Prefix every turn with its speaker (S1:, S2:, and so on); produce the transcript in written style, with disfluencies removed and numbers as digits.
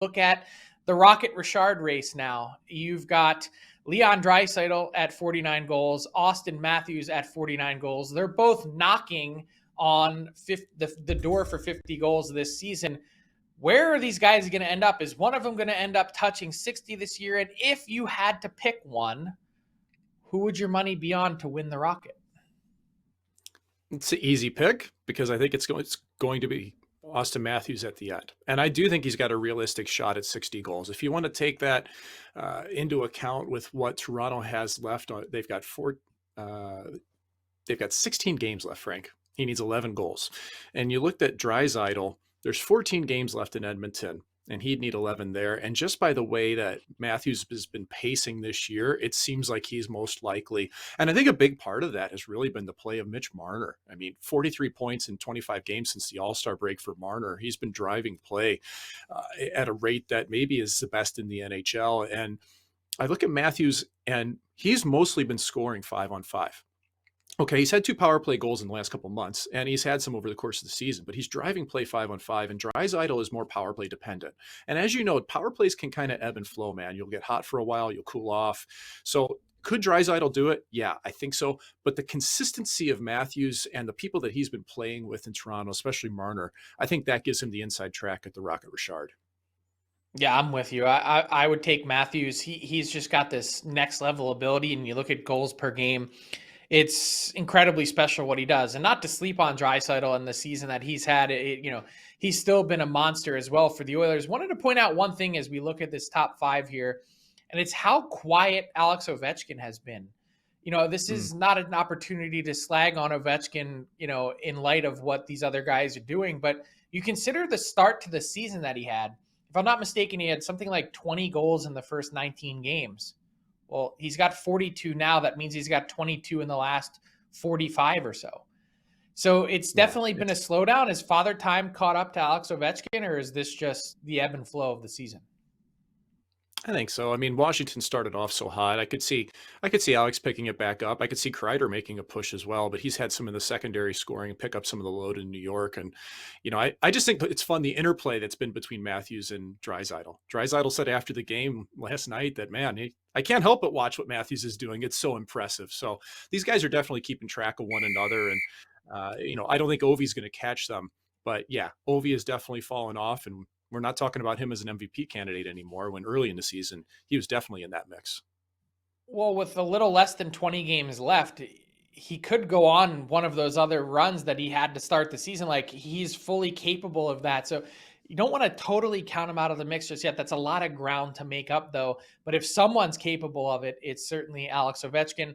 S1: look at the Rocket Richard race now. You've got Leon Draisaitl at 49 goals, Auston Matthews at 49 goals. They're both knocking on the door for 50 goals this season. Where are these guys going to end up? Is one of them going to end up touching 60 this year? And if you had to pick one, who would your money be on to win the Rocket?
S2: It's an easy pick because I think it's going to be Auston Matthews at the end. And I do think he's got a realistic shot at 60 goals. If you want to take that into account with what Toronto has left, they've got 16 games left, Frank. He needs 11 goals. And you looked at Draisaitl, there's 14 games left in Edmonton, and he'd need 11 there. And just by the way that Matthews has been pacing this year, it seems like he's most likely. And I think a big part of that has really been the play of Mitch Marner. I mean, 43 points in 25 games since the All-Star break for Marner. He's been driving play at a rate that maybe is the best in the NHL. And I look at Matthews, and he's mostly been scoring 5-on-5. Okay, he's had 2 power play goals in the last couple of months, and he's had some over the course of the season, but he's driving play 5-on-5, and Draisaitl is more power play dependent. And as you know, power plays can kind of ebb and flow, man. You'll get hot for a while, you'll cool off. So could Draisaitl do it? Yeah, I think so. But the consistency of Matthews and the people that he's been playing with in Toronto, especially Marner, I think that gives him the inside track at the Rocket Richard.
S1: Yeah, I'm with you. I would take Matthews. He's just got this next level ability, and you look at goals per game. It's incredibly special what he does, and not to sleep on Draisaitl in the season that he's had. He's still been a monster as well for the Oilers. Wanted to point out one thing as we look at this top 5 here, and it's how quiet Alex Ovechkin has been. This is not an opportunity to slag on Ovechkin, in light of what these other guys are doing, but you consider the start to the season that he had. If I'm not mistaken, he had something like 20 goals in the first 19 games. Well, he's got 42 now. That means he's got 22 in the last 45 or so. So it's definitely been a slowdown. Has Father Time caught up to Alex Ovechkin, or is this just the ebb and flow of the season?
S2: I think so. I mean, Washington started off so hot. I could see Alex picking it back up. I could see Kreider making a push as well, but he's had some of the secondary scoring and pick up some of the load in New York. And, I just think it's fun, the interplay that's been between Matthews and Draisaitl. Draisaitl said after the game last night that, man, I can't help but watch what Matthews is doing. It's so impressive. So these guys are definitely keeping track of one another. And, I don't think Ovi's going to catch them. But yeah, Ovi has definitely fallen off, and we're not talking about him as an MVP candidate anymore, when early in the season, he was definitely in that mix.
S1: Well, with a little less than 20 games left, he could go on one of those other runs that he had to start the season. Like, he's fully capable of that. So you don't want to totally count him out of the mix just yet. That's a lot of ground to make up, though. But if someone's capable of it, it's certainly Alex Ovechkin.